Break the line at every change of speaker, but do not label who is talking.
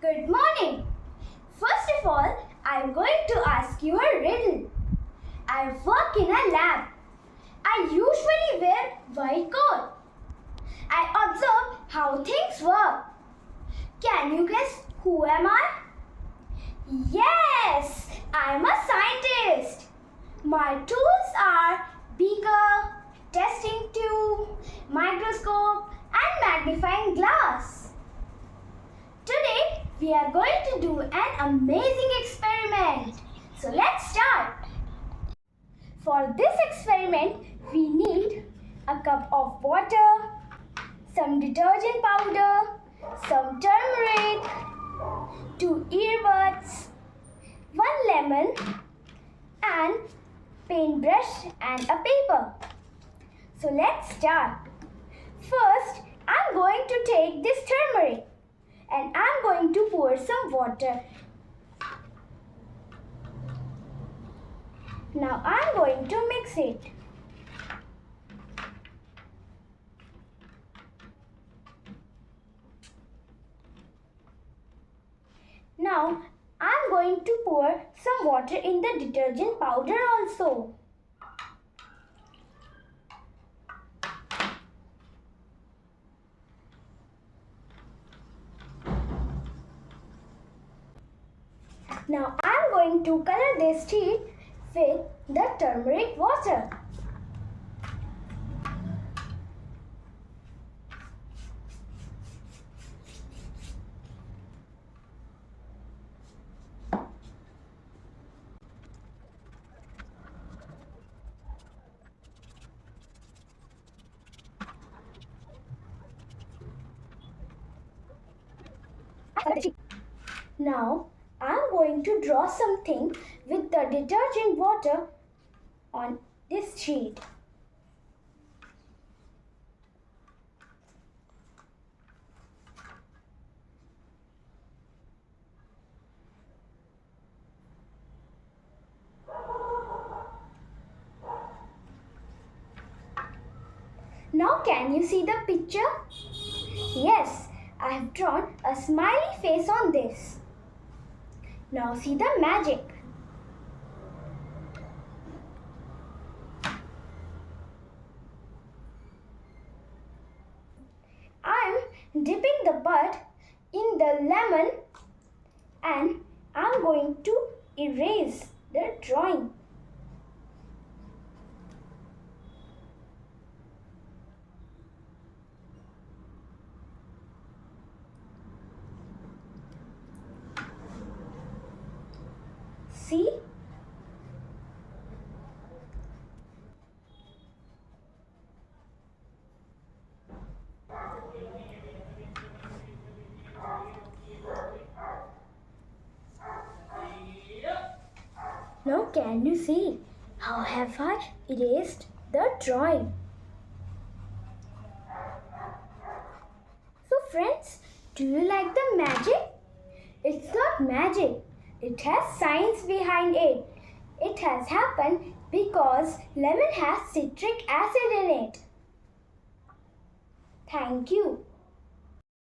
Good morning. First of all, I'm going to ask you a riddle. I work in a lab. I usually wear white coat. I observe how things work. Can you guess who am I? Yes, I'm a scientist. My tools are beaker, testing tube, microscope and magnifying glass. Today we are going to do an amazing experiment. So let's start. For this experiment, we need a cup of water, some detergent powder, some turmeric, 2 earbuds, 1 lemon and paintbrush and a paper. So let's start. First, I'm going to take this turmeric and I'm going to pour some water. Now I'm going to mix it. Now I'm going to pour some water in the detergent powder also. Now I'm going to color this sheet with the turmeric water. Now I'm going to draw something with the detergent water on this sheet. Now can you see the picture? Yes, I have drawn a smiley face on this. Now see the magic. I'm dipping the bud in the lemon and I'm going to erase the drawing. See? Now can you see how have I erased the drawing? So friends, do you like the magic? It's not magic. It has science behind it. It has happened because lemon has citric acid in it. Thank you.